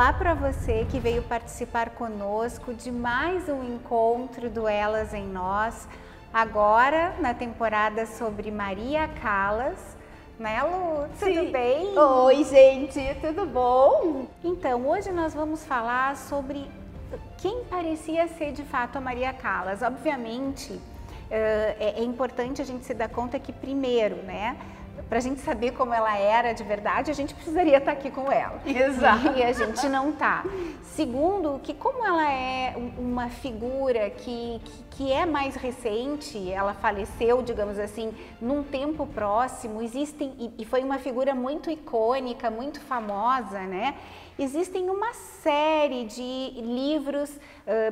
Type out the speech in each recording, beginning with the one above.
Olá para você que veio participar conosco de mais um encontro do Elas em Nós, agora na temporada sobre Maria Callas, né, Lu? Tudo bem? Oi, gente, tudo bom? Então, hoje nós vamos falar sobre quem parecia ser de fato a Maria Callas. Obviamente, é importante a gente se dar conta que primeiro, né, para a gente saber como ela era de verdade, a gente precisaria estar aqui com ela. Exato. E a gente não tá. Segundo, que como ela é uma figura que é mais recente, ela faleceu, digamos assim, num tempo próximo, e foi uma figura muito icônica, muito famosa, né? Existem uma série de livros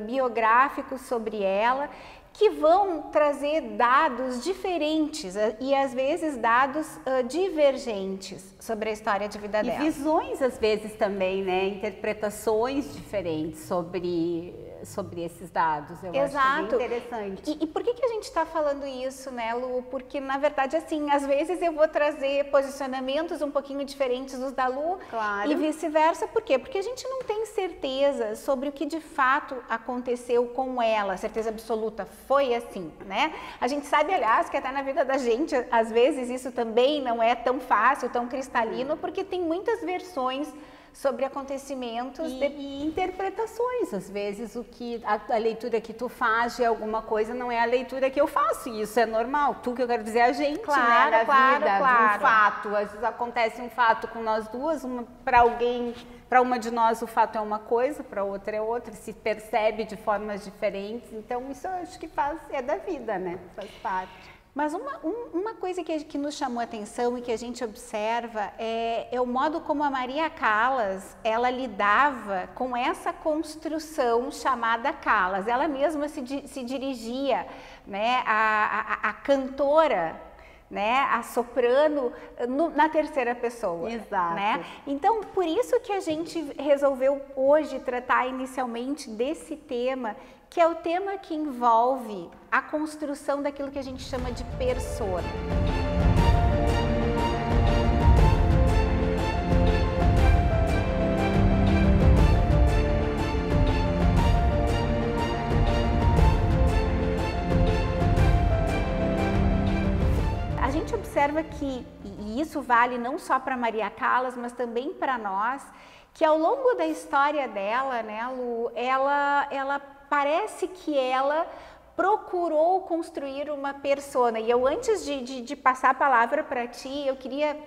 biográficos sobre ela, que vão trazer dados diferentes e às vezes dados divergentes sobre a história de vida dela. E visões às vezes também, né? Interpretações diferentes sobre esses dados. Eu Exato. acho bem interessante. E por que a gente está falando isso, né, Lu? Porque na verdade, assim, às vezes eu vou trazer posicionamentos um pouquinho diferentes dos da Lu, claro, e vice-versa. Por quê? Porque a gente não tem certeza sobre o que de fato aconteceu com ela, certeza absoluta. Foi assim, né? A gente sabe, aliás, que até na vida da gente, às vezes isso também não é tão fácil, tão cristalino, porque tem muitas versões sobre acontecimentos e interpretações. Às vezes a leitura que tu faz de alguma coisa não é a leitura que eu faço, e isso é normal. Tu, que eu quero dizer, a gente, claro, né, na claro, vida, claro. um fato. Às vezes acontece um fato com nós duas, para uma de nós o fato é uma coisa, para outra é outra, se percebe de formas diferentes. Então isso eu acho que é da vida, né? Faz parte. Mas uma coisa que nos chamou a atenção e que a gente observa é o modo como a Maria Callas, ela lidava com essa construção chamada Callas. Ela mesma se dirigia, né, a cantora, né, a soprano na terceira pessoa. Exato. Né? Então, por isso que a gente resolveu hoje tratar inicialmente desse tema, que é o tema que envolve a construção daquilo que a gente chama de persona. A gente observa que, e isso vale não só para Maria Callas, mas também para nós, que ao longo da história dela, né, Lu, ela parece que ela procurou construir uma persona. E eu, antes de passar a palavra para ti, eu queria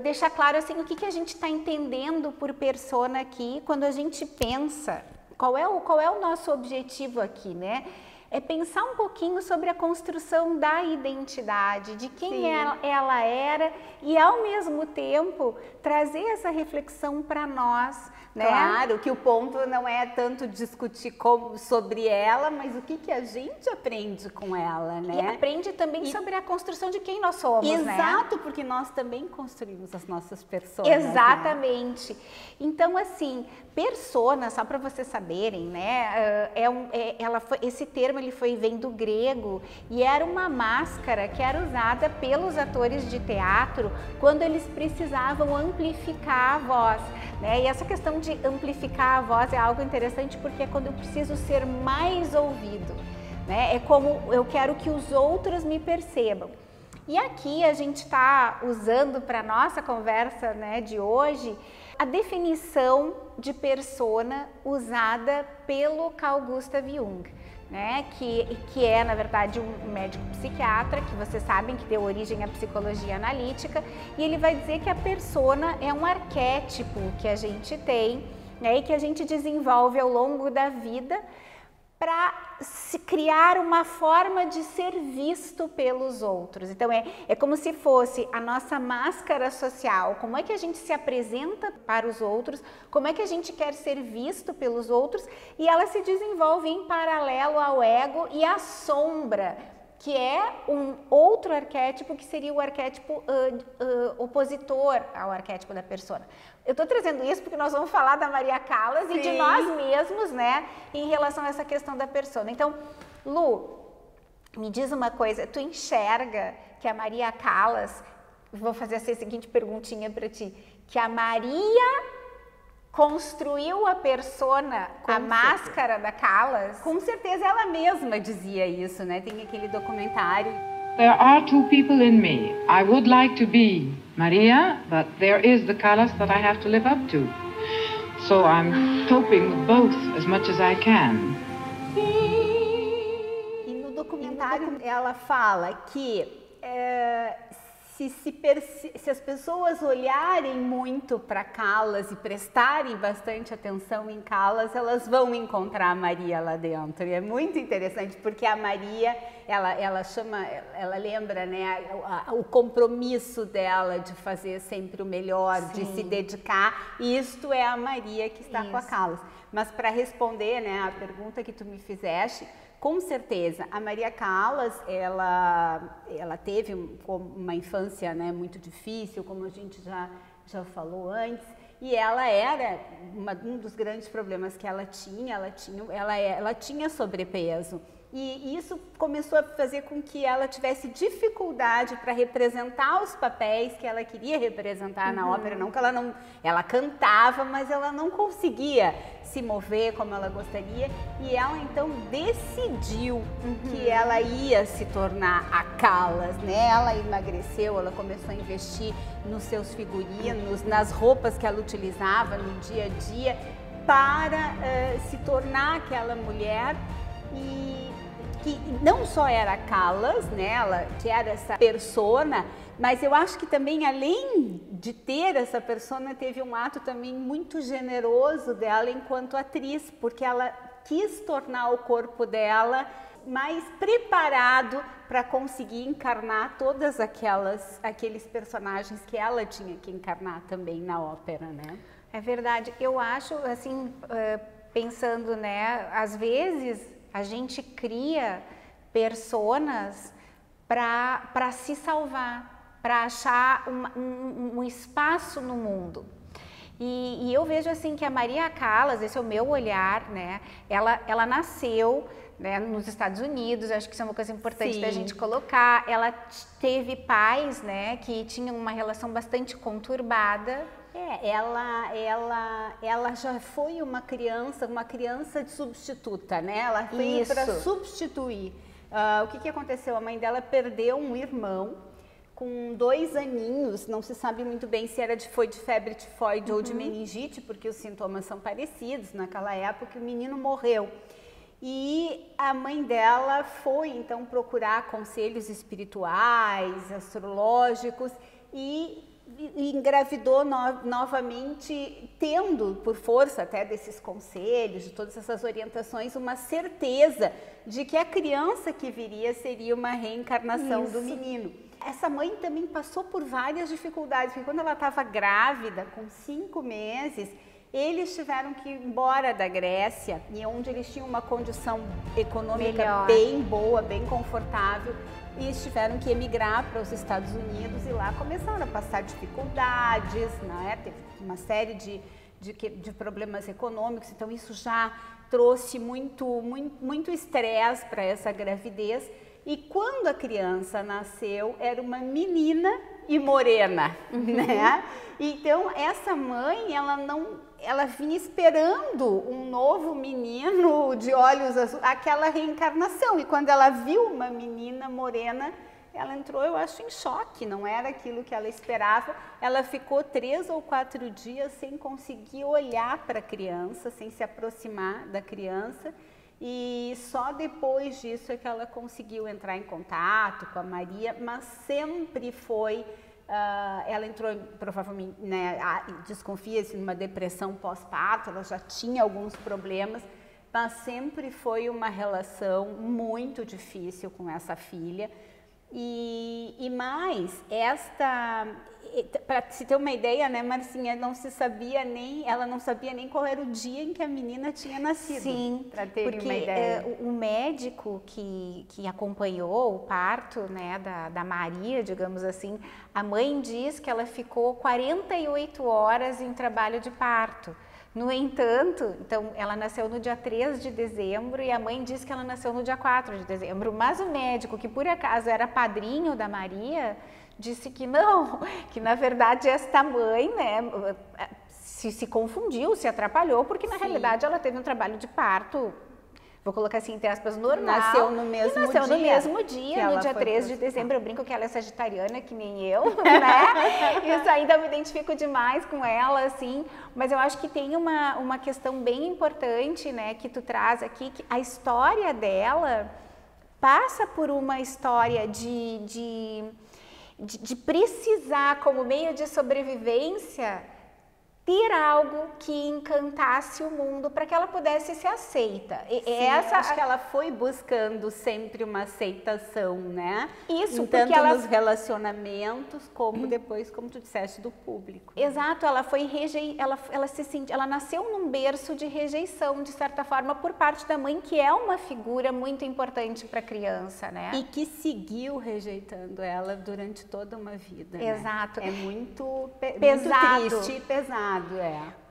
deixar claro assim, o que a gente está entendendo por persona aqui, quando a gente pensa, qual é o nosso objetivo aqui, né? É pensar um pouquinho sobre a construção da identidade, de quem ela era, e ao mesmo tempo trazer essa reflexão para nós, né? Claro que o ponto não é tanto discutir sobre ela, mas o que a gente aprende com ela, né? E aprende também sobre a construção de quem nós somos, Exato, né? Porque nós também construímos as nossas personas. Exatamente. Né? Então, assim, persona, só para vocês saberem, né? Esse termo vem do grego e era uma máscara que era usada pelos atores de teatro quando eles precisavam amplificar a voz, né? E essa questão de amplificar a voz é algo interessante, porque é quando eu preciso ser mais ouvido, né? É como eu quero que os outros me percebam. E aqui a gente está usando para nossa conversa, né, de hoje, a definição de persona usada pelo Carl Gustav Jung, né, que é, na verdade, um médico psiquiatra, que vocês sabem que deu origem à psicologia analítica, e ele vai dizer que a persona é um arquétipo que a gente tem, né, e que a gente desenvolve ao longo da vida para se criar uma forma de ser visto pelos outros. Então é como se fosse a nossa máscara social, como é que a gente se apresenta para os outros, como é que a gente quer ser visto pelos outros, e ela se desenvolve em paralelo ao ego e à sombra, que é um outro arquétipo, que seria o arquétipo opositor ao arquétipo da persona. Eu estou trazendo isso porque nós vamos falar da Maria Callas e de nós mesmos, né, em relação a essa questão da persona. Então, Lu, me diz uma coisa, tu enxerga que a Maria Callas, vou fazer essa seguinte perguntinha para ti, que a Maria construiu a persona, a máscara da Callas? Com certeza ela mesma dizia isso, né? Tem aquele documentário. There are two people in me. I would like to be Maria, but there is the Callas that I have to live up to. So I'm coping with both as much as I can. E no documentário ela fala que se as pessoas olharem muito para Callas e prestarem bastante atenção em Callas, elas vão encontrar a Maria lá dentro. E é muito interessante, porque a Maria, ela lembra, né, o compromisso dela de fazer sempre o melhor, de se dedicar. E isto é a Maria que está com a Callas. Mas para responder, né, a pergunta que tu me fizeste, com certeza, a Maria Callas, ela teve uma infância, né, muito difícil, como a gente já falou antes, e ela era, um dos grandes problemas que ela tinha sobrepeso. E isso começou a fazer com que ela tivesse dificuldade para representar os papéis que ela queria representar na ópera. Não que ela cantava, mas ela não conseguia se mover como ela gostaria. E ela então decidiu que ela ia se tornar a Callas, né? Ela emagreceu, ela começou a investir nos seus figurinos, nas roupas que ela utilizava no dia a dia para se tornar aquela mulher que não só era Callas, né, ela que era essa persona, mas eu acho que também, além de ter essa persona, teve um ato também muito generoso dela enquanto atriz, porque ela quis tornar o corpo dela mais preparado para conseguir encarnar todas aqueles personagens que ela tinha que encarnar também na ópera, né? É verdade. Eu acho, assim, pensando, né, às vezes a gente cria personas para se salvar, para achar um espaço no mundo. E eu vejo assim que a Maria Callas, esse é o meu olhar, né? Ela nasceu, né, nos Estados Unidos, acho que isso é uma coisa importante da gente colocar. Ela teve pais, né, que tinham uma relação bastante conturbada. Ela já foi uma criança de substituta, né? Ela veio para substituir. O que aconteceu? A mãe dela perdeu um irmão com 2 aninhos, não se sabe muito bem se foi de febre tifoide ou de meningite, porque os sintomas são parecidos. Naquela época, o menino morreu. E a mãe dela foi, então, procurar conselhos espirituais, astrológicos e engravidou novamente, tendo, por força até desses conselhos, de todas essas orientações, uma certeza de que a criança que viria seria uma reencarnação do menino. Essa mãe também passou por várias dificuldades, porque quando ela estava grávida, com 5 meses, eles tiveram que ir embora da Grécia, e onde eles tinham uma condição econômica bem boa, bem confortável, e eles tiveram que emigrar para os Estados Unidos, e lá começaram a passar dificuldades, né? Teve uma série de problemas econômicos, então isso já trouxe muito estresse para essa gravidez. E quando a criança nasceu, era uma menina e morena, né? Então essa mãe, ela vinha esperando um novo menino de olhos azuis, aquela reencarnação. E quando ela viu uma menina morena, ela entrou, eu acho, em choque. Não era aquilo que ela esperava. Ela ficou 3 ou 4 dias sem conseguir olhar para a criança, sem se aproximar da criança. E só depois disso é que ela conseguiu entrar em contato com a Maria, mas sempre foi... ela entrou, provavelmente, né, desconfia-se, numa depressão pós-parto, ela já tinha alguns problemas, mas sempre foi uma relação muito difícil com essa filha. E mais, para se ter uma ideia, né, Marcinha, ela não sabia nem qual era o dia em que a menina tinha nascido. Sim, para ter porque uma ideia. O médico que acompanhou o parto, né, da Maria, digamos assim, a mãe diz que ela ficou 48 horas em trabalho de parto. No entanto, então, ela nasceu no dia 3 de dezembro e a mãe diz que ela nasceu no dia 4 de dezembro, mas o médico, que por acaso era padrinho da Maria, disse que não, que na verdade esta mãe, né, se confundiu, se atrapalhou, porque na realidade ela teve um trabalho de parto, vou colocar assim, entre aspas, normal. Nasceu no mesmo dia, no dia 3 de dezembro. Eu brinco que ela é sagitariana, que nem eu, né? Isso ainda me identifico demais com ela, assim. Mas eu acho que tem uma questão bem importante, né, que tu traz aqui, que a história dela passa por uma história de precisar, como meio de sobrevivência, ter algo que encantasse o mundo para que ela pudesse ser aceita. Sim, acho que ela foi buscando sempre uma aceitação, né? Isso, tanto porque ela... nos relacionamentos, como depois, como tu disseste, do público. Exato, ela foi ela nasceu num berço de rejeição, de certa forma, por parte da mãe, que é uma figura muito importante para a criança, né? E que seguiu rejeitando ela durante toda uma vida. Exato. Né? É muito pesado. Muito triste e pesado.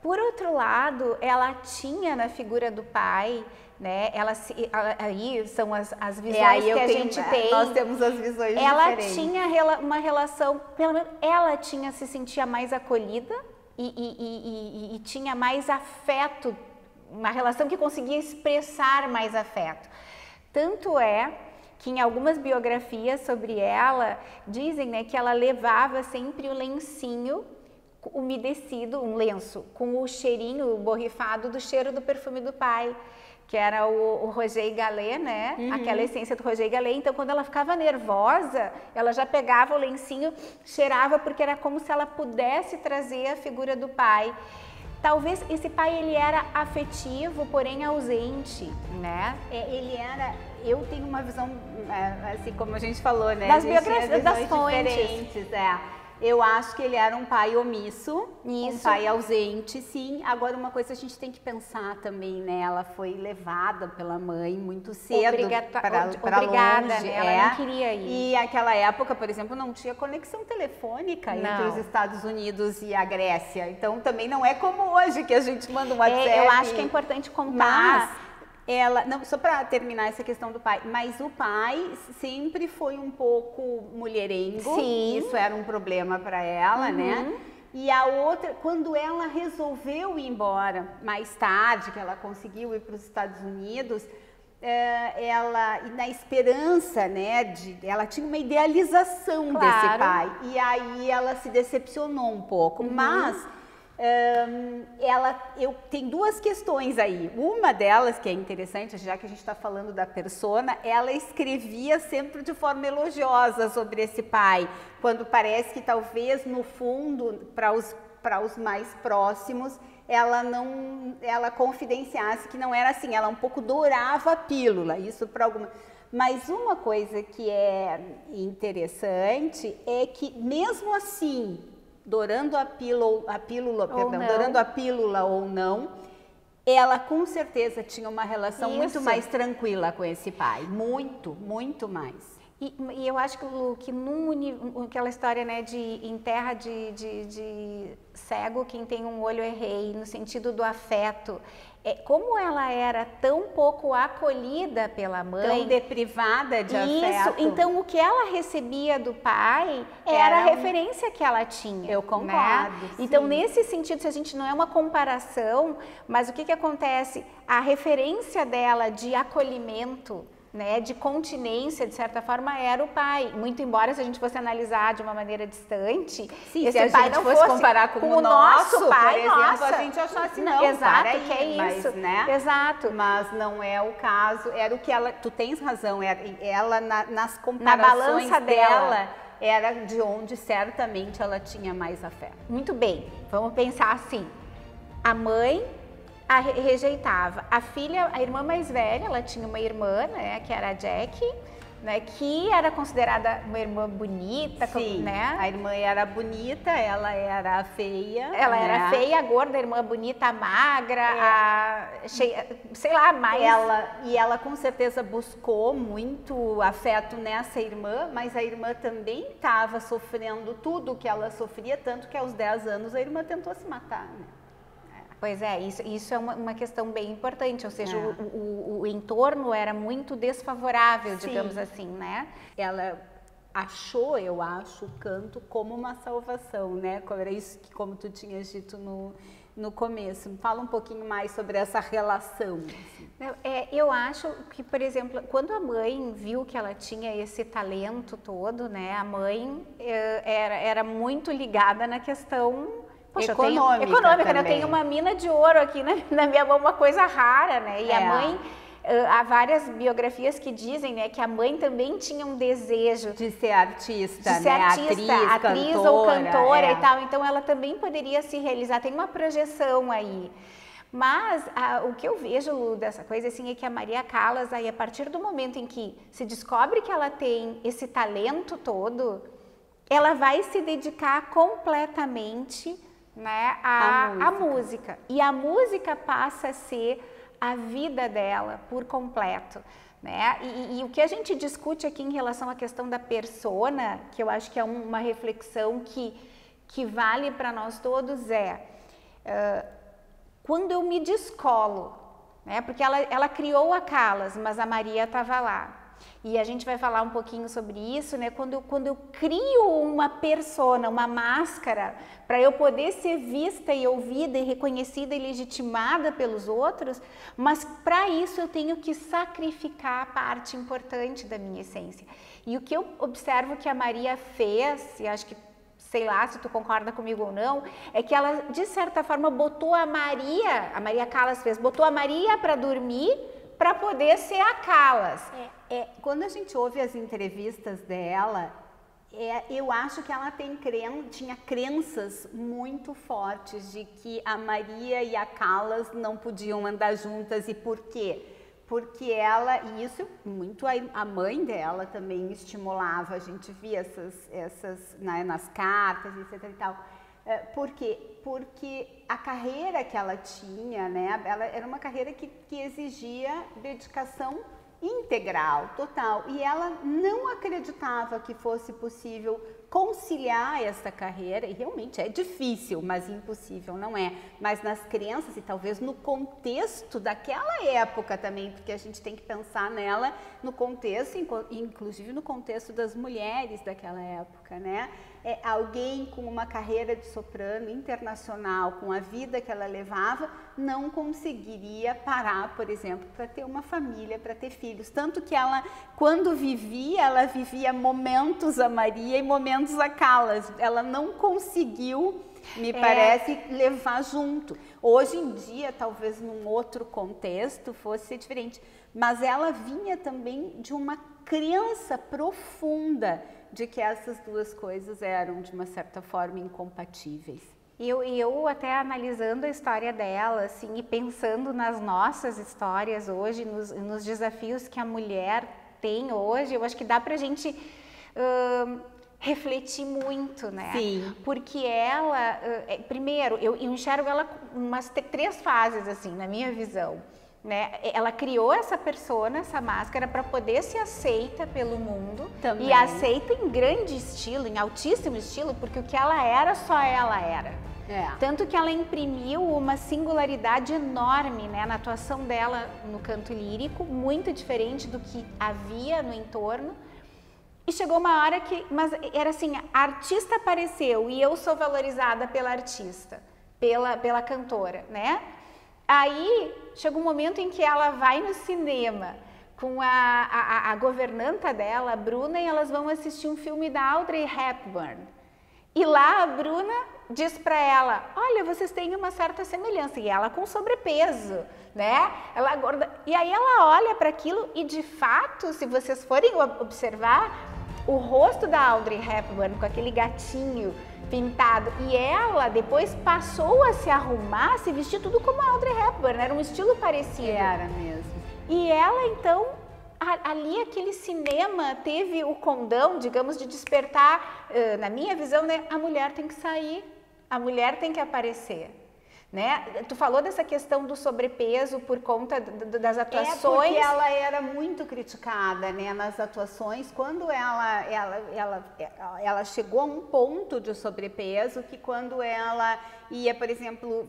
Por outro lado, ela tinha na figura do pai, né? Aí são as visões que a gente tem. Nós temos as visões ela diferentes. Tinha uma relação, pelo menos ela se sentia mais acolhida e tinha mais afeto, uma relação que conseguia expressar mais afeto. Tanto é que em algumas biografias sobre ela dizem, né, que ela levava sempre o lencinho umedecido, um lenço, com o cheirinho borrifado do cheiro do perfume do pai, que era o Roger Gallet, né? Aquela essência do Roger Gallet. Então, quando ela ficava nervosa, ela já pegava o lencinho, cheirava, porque era como se ela pudesse trazer a figura do pai. Talvez esse pai, ele era afetivo, porém ausente, né? Ele era... Eu tenho uma visão, assim como a gente falou, né? Das biografias, das fontes. Diferentes, Eu acho que ele era um pai omisso, um pai ausente, sim. Agora, uma coisa a gente tem que pensar também, né? Ela foi levada pela mãe muito cedo para longe. Né? Ela não queria ir. E aquela época, por exemplo, não tinha conexão telefônica entre os Estados Unidos e a Grécia. Então, também não é como hoje, que a gente manda um WhatsApp. Eu acho que é importante contar... Só para terminar essa questão do pai, mas o pai sempre foi um pouco mulherengo. Sim. Isso era um problema para ela, né? E a outra, quando ela resolveu ir embora, mais tarde, que ela conseguiu ir para os Estados Unidos, ela, na esperança, né, ela tinha uma idealização desse pai. E aí ela se decepcionou um pouco, mas... tem duas questões aí. Uma delas, que é interessante, já que a gente está falando da persona, ela escrevia sempre de forma elogiosa sobre esse pai, quando parece que talvez no fundo, para os mais próximos, ela confidenciasse que não era assim, ela um pouco dourava a pílula, isso para alguma... Mas uma coisa que é interessante é que mesmo assim, dourando a pílula ou não, ela com certeza tinha uma relação muito mais tranquila com esse pai, muito mais. E eu acho que aquela história, né, em terra de cego, quem tem um olho é rei, no sentido do afeto, como ela era tão pouco acolhida pela mãe, tão deprivada de afeto. Então o que ela recebia do pai era a referência que ela tinha. Eu concordo. Né? Então nesse sentido, se a gente não é uma comparação, mas o que acontece? A referência dela de acolhimento, né, de continência, de certa forma, era o pai. Muito embora, se a gente fosse analisar de uma maneira distante, se a pai gente não fosse comparar com o nosso pai, por exemplo, a gente achasse não, exato, aí, que é isso, mas, né? Exato. Mas não é o caso, era o que ela, tu tens razão, ela nas comparações na balança dela, era de onde certamente ela tinha mais afeto. Muito bem, vamos pensar assim, a mãe a rejeitava. A filha, a irmã mais velha, ela tinha uma irmã, né, que era a Jack, né, que era considerada uma irmã bonita. Sim, né? A irmã era bonita, ela era feia. Ela era feia, gorda, a irmã bonita, magra, cheia, sei lá, mais... Ela com certeza buscou muito afeto nessa irmã, mas a irmã também estava sofrendo tudo o que ela sofria, tanto que aos 10 anos a irmã tentou se matar, né? Pois é, isso é uma questão bem importante, ou seja, o entorno era muito desfavorável, digamos assim, né? Ela achou, eu acho, o canto como uma salvação, né? Era isso que, como tu tinhas dito no começo. Fala um pouquinho mais sobre essa relação. Assim. Eu acho que, por exemplo, quando a mãe viu que ela tinha esse talento todo, né? A mãe era muito ligada na questão econômica, né? Eu tenho uma mina de ouro aqui na minha mão, uma coisa rara, né? E a mãe, há várias biografias que dizem, né, que a mãe também tinha um desejo de ser artista, de ser atriz ou cantora e tal. Então ela também poderia se realizar, tem uma projeção aí. Mas o que eu vejo, Lu, dessa coisa assim, é que a Maria Callas, aí, a partir do momento em que se descobre que ela tem esse talento todo, ela vai se dedicar completamente, né, à música. E a música passa a ser a vida dela por completo, né? E o que a gente discute aqui em relação à questão da persona, que eu acho que é uma reflexão que vale para nós todos, quando eu me descolo, né? Porque ela criou a Callas, mas a Maria estava lá. E a gente vai falar um pouquinho sobre isso, né? Quando eu crio uma persona, uma máscara, para eu poder ser vista e ouvida e reconhecida e legitimada pelos outros, mas para isso eu tenho que sacrificar a parte importante da minha essência. E o que eu observo que a Maria fez, e acho que, sei lá se tu concorda comigo ou não, é que ela, de certa forma, botou a Maria Callas fez, botou a Maria para dormir, para poder ser a Callas. Quando a gente ouve as entrevistas dela, eu acho que ela tinha crenças muito fortes de que a Maria e a Callas não podiam andar juntas. E por quê? Porque e isso muito a mãe dela também estimulava, a gente via essas né, nas cartas, etc e tal. Por quê? Porque a carreira que ela tinha, né, ela era uma carreira que exigia dedicação integral, total, e ela não acreditava que fosse possível conciliar essa carreira, e realmente é difícil, mas impossível não é, mas nas crenças e talvez no contexto daquela época também, porque a gente tem que pensar nela no contexto, inclusive no contexto das mulheres daquela época, né? Alguém com uma carreira de soprano internacional, com a vida que ela levava, não conseguiria parar, por exemplo, para ter uma família, para ter filhos. Tanto que ela, quando vivia, ela vivia momentos a Maria e momentos a Callas. Ela não conseguiu, me parece, levar junto. Hoje em dia, talvez num outro contexto, fosse diferente. Mas ela vinha também de uma crença profunda de que essas duas coisas eram, de uma certa forma, incompatíveis. Eu até analisando a história dela, assim, e pensando nas nossas histórias hoje, nos desafios que a mulher tem hoje, eu acho que dá pra gente refletir muito, né? Sim. Porque ela, primeiro, eu enxergo ela com umas 3 fases, assim, na minha visão. Né? Ela criou essa persona, essa máscara, para poder ser aceita pelo mundo. Também. E aceita em grande estilo, em altíssimo estilo, porque o que ela era, só ela era. Tanto que ela imprimiu uma singularidade enorme, né, na atuação dela no canto lírico, muito diferente do que havia no entorno. E chegou uma hora que, mas era assim, a artista apareceu e eu sou valorizada pela artista, pela cantora, né? Aí chega um momento em que ela vai no cinema com a governanta dela, a Bruna, e elas vão assistir um filme da Audrey Hepburn. E lá a Bruna diz para ela, olha, vocês têm uma certa semelhança, e ela com sobrepeso, né? Ela gorda. E aí ela olha para aquilo e, de fato, se vocês forem observar, o rosto da Audrey Hepburn com aquele gatinho pintado, e ela depois passou a se arrumar, se vestir tudo como a Audrey Hepburn, era um estilo parecido. Era mesmo. E ela, então, ali aquele cinema teve o condão, digamos, de despertar, na minha visão, né, a mulher tem que sair, a mulher tem que aparecer. Né? Tu falou dessa questão do sobrepeso por conta das atuações. Porque ela era muito criticada, né, nas atuações, quando ela chegou a um ponto de sobrepeso que quando ela ia, por exemplo,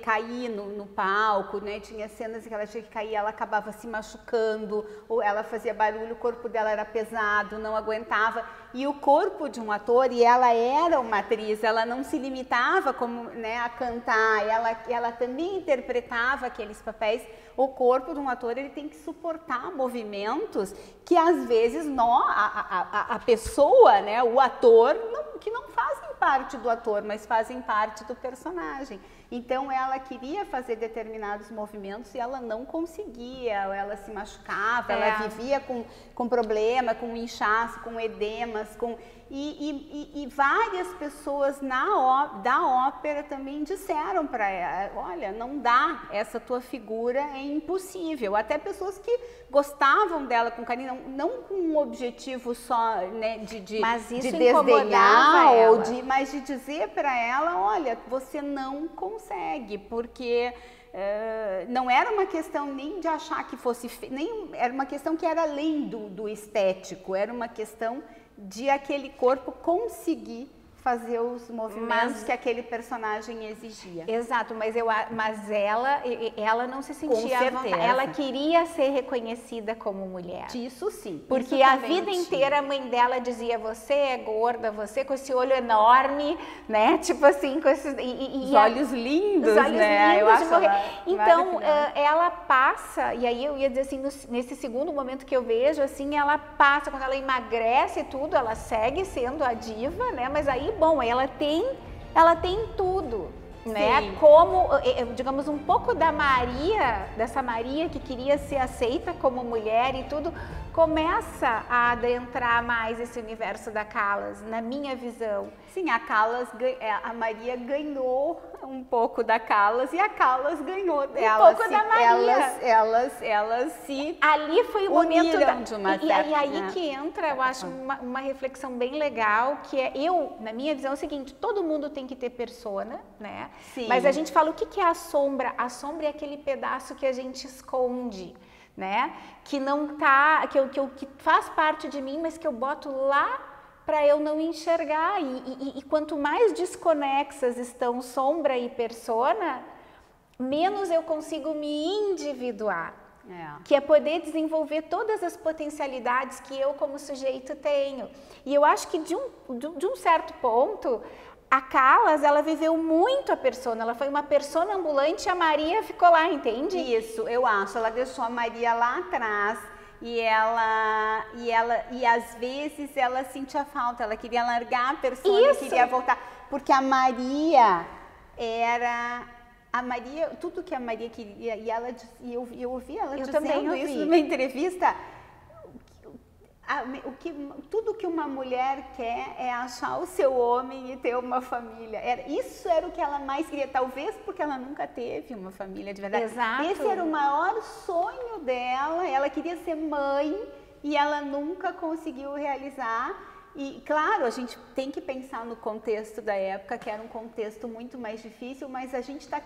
cair no palco, né, tinha cenas em que ela tinha que cair, ela acabava se machucando, ou ela fazia barulho, o corpo dela era pesado, não aguentava. e o corpo de um ator, e ela era uma atriz, ela não se limitava como, né, a cantar, ela também interpretava aqueles papéis. O corpo de um ator, ele tem que suportar movimentos que às vezes a pessoa, né, o ator, que não fazem parte do ator, mas fazem parte do personagem. Então ela queria fazer determinados movimentos e ela não conseguia, ela se machucava, ela vivia com problema, com inchaço, com edemas, e várias pessoas da ópera também disseram para ela, olha, não dá, essa tua figura é impossível. Até pessoas que gostavam dela com carinho, não com um objetivo só, né, de desdenhar, mas de dizer para ela, olha, você não consegue, porque não era uma questão nem de achar que fosse nem era uma questão que era além do estético, era uma questão de aquele corpo conseguir fazer os movimentos que aquele personagem exigia. Exato, mas ela não se sentia à vontade. Ela queria ser reconhecida como mulher. Isso sim. Porque isso a vida inteira a mãe dela dizia, você é gorda, você com esse olho enorme, né? Tipo assim, com esses... os olhos lindos, os olhos né? lindos eu acho de morrer. Então, ela passa, e aí eu ia dizer assim, nesse segundo momento que eu vejo, assim, ela passa, quando ela emagrece e tudo, ela segue sendo a diva, né? Mas aí, bom, ela tem tudo, né? Sim. Como, digamos, um pouco dessa Maria que queria ser aceita como mulher e tudo, começa a adentrar mais esse universo da Callas, na minha visão. Sim, a Maria ganhou um pouco da Callas e a Callas ganhou dela. Um pouco da Maria. Elas se ali foi o momento de uma certa, e aí que entra, eu acho, uma reflexão bem legal, que é, na minha visão, é o seguinte, todo mundo tem que ter persona, né? Sim. Mas a gente fala, o que é a sombra? A sombra é aquele pedaço que a gente esconde, né? Que não tá, que faz parte de mim, mas que eu boto lá para eu não enxergar. E quanto mais desconexas estão sombra e persona, menos eu consigo me individuar. Que é poder desenvolver todas as potencialidades que eu como sujeito tenho. E eu acho que de um certo ponto, a Callas, ela viveu muito a persona, ela foi uma persona ambulante e a Maria ficou lá, entende? Isso, eu acho, ela deixou a Maria lá atrás e às vezes ela sentia falta, ela queria largar a persona, queria voltar, porque a Maria tudo que a Maria queria, e eu ouvi ela dizendo isso numa entrevista, tudo que uma mulher quer é achar o seu homem e ter uma família. Isso era o que ela mais queria, talvez porque ela nunca teve uma família de verdade. Exato. Esse era o maior sonho dela, ela queria ser mãe e ela nunca conseguiu realizar. E, claro, a gente tem que pensar no contexto da época, que era um contexto muito mais difícil, mas a gente está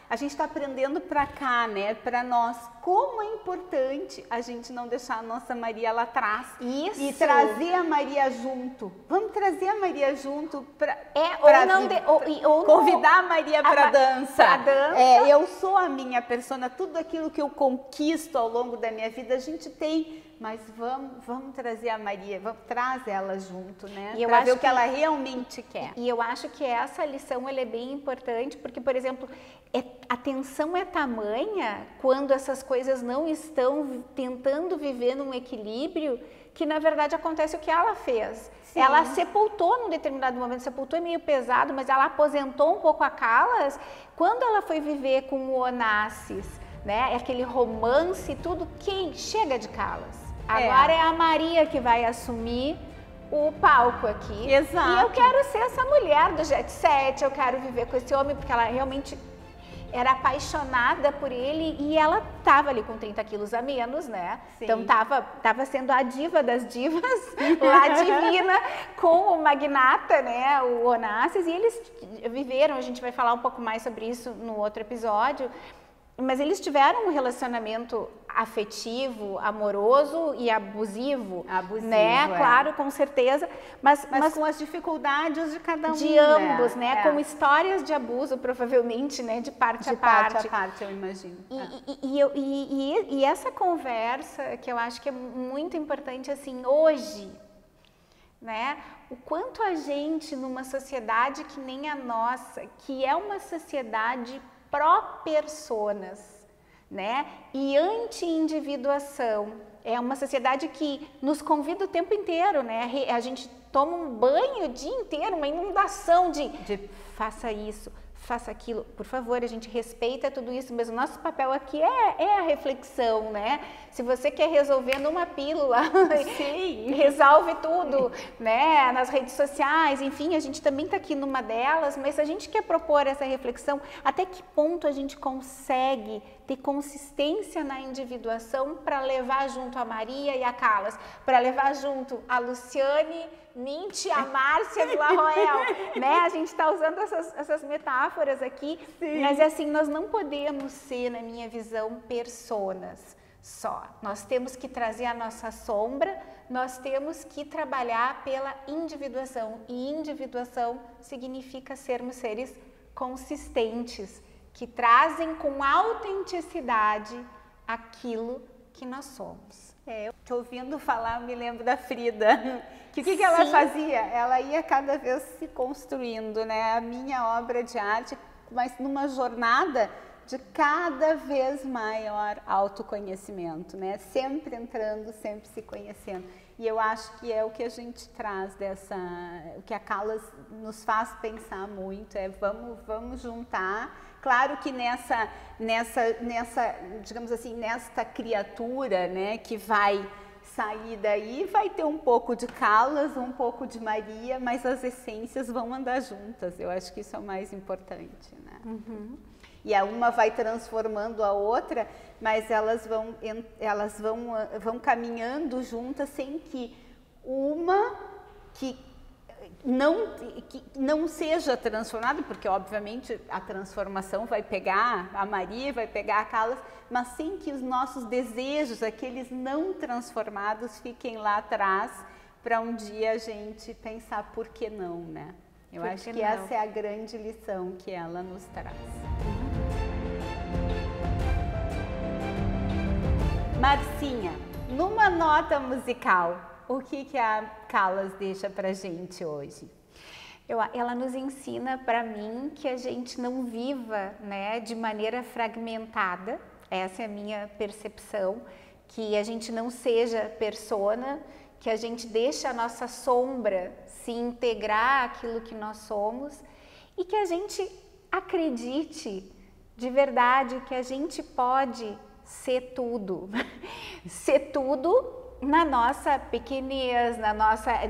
a gente está aprendendo para cá, né, para nós, como é importante a gente não deixar a nossa Maria lá atrás. Isso. E trazer a Maria junto. Vamos trazer a Maria junto para convidar a Maria para dança. Eu sou a minha persona, tudo aquilo que eu conquisto ao longo da minha vida, a gente tem. Mas vamos trazer a Maria, traz ela junto, né? Para ver o que ela realmente quer. E eu acho que essa lição ela é bem importante, porque, por exemplo, a tensão é tamanha quando essas coisas não estão tentando viver num equilíbrio, que na verdade acontece o que ela fez. Sim. Ela sepultou num determinado momento, sepultou é meio pesado, mas ela aposentou um pouco a Callas quando ela foi viver com o Onassis, né? Aquele romance e tudo, quem chega de Callas? Agora é a Maria que vai assumir o palco aqui. Exato. E eu quero ser essa mulher do jet set, eu quero viver com esse homem, porque ela realmente era apaixonada por ele e ela tava ali com 30 quilos a menos, né? Sim. Então tava sendo a diva das divas, lá divina, com o magnata, né? O Onassis, e eles viveram, a gente vai falar um pouco mais sobre isso no outro episódio, mas eles tiveram um relacionamento afetivo, amoroso e abusivo, né? Claro, com certeza, mas com as dificuldades de cada um, de ambos, né? Com histórias de abuso, provavelmente, né? De parte a parte. De parte a parte, eu imagino. E essa conversa, que eu acho que é muito importante, assim, hoje, né? O quanto a gente, numa sociedade que nem a nossa, que é uma sociedade pró-personas, né? E anti-individuação, é uma sociedade que nos convida o tempo inteiro, né? A gente toma um banho o dia inteiro, uma inundação de faça isso, faça aquilo. Por favor, a gente respeita tudo isso, mas o nosso papel aqui é a reflexão, né? Se você quer resolver numa pílula, sim, resolve tudo, né? Nas redes sociais, enfim, a gente também está aqui numa delas, mas a gente quer propor essa reflexão, até que ponto a gente consegue ter consistência na individuação para levar junto a Maria e a Carlas, para levar junto a Luciane Mint, a Márcia Villarroel, né? A gente está usando essas metáforas aqui, sim, mas assim, nós não podemos ser, na minha visão, personas só. Nós temos que trazer a nossa sombra, nós temos que trabalhar pela individuação, e individuação significa sermos seres consistentes, que trazem com autenticidade aquilo que nós somos. Eu tô ouvindo falar, eu me lembro da Frida. O que ela fazia? Ela ia cada vez se construindo, né? A minha obra de arte, mas numa jornada de cada vez maior autoconhecimento, né? Sempre entrando, sempre se conhecendo. E eu acho que é o que a gente traz o que a Callas nos faz pensar muito, vamos juntar. Claro que nessa, digamos assim, nesta criatura, né, que vai sair daí, vai ter um pouco de Callas, um pouco de Maria, mas as essências vão andar juntas. Eu acho que isso é o mais importante, né? Uhum. E a uma vai transformando a outra, mas elas vão caminhando juntas sem que uma que não seja transformada, porque obviamente a transformação vai pegar a Maria, vai pegar a Callas, mas sem que os nossos desejos, aqueles não transformados, fiquem lá atrás para um dia a gente pensar por que não, né? Eu acho que essa é a grande lição que ela nos traz. Marcinha, numa nota musical, o que a Callas deixa pra gente hoje? Ela nos ensina, para mim, que a gente não viva, né, de maneira fragmentada. Essa é a minha percepção, que a gente não seja persona, que a gente deixe a nossa sombra se integrar àquilo que nós somos e que a gente acredite de verdade que a gente pode ser tudo, ser tudo na nossa pequenez,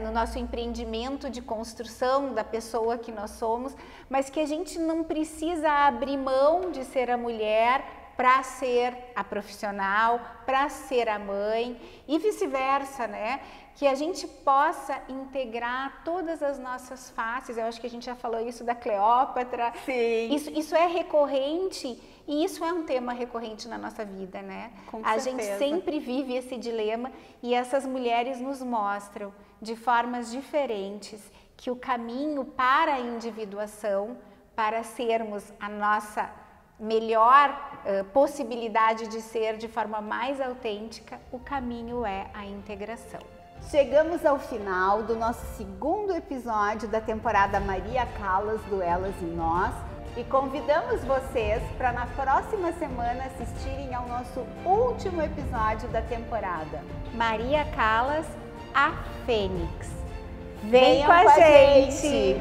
no nosso empreendimento de construção da pessoa que nós somos, mas que a gente não precisa abrir mão de ser a mulher para ser a profissional, para ser a mãe e vice-versa, né? Que a gente possa integrar todas as nossas faces. Eu acho que a gente já falou isso da Cleópatra. Sim. Isso é recorrente e isso é um tema recorrente na nossa vida, né? A gente sempre vive esse dilema e essas mulheres nos mostram de formas diferentes que o caminho para a individuação, para sermos a nossa melhor possibilidade de ser de forma mais autêntica, o caminho é a integração. Chegamos ao final do nosso segundo episódio da temporada Maria Callas do Elas e Nós e convidamos vocês para na próxima semana assistirem ao nosso último episódio da temporada. Maria Callas, a Fênix. Vem com a gente!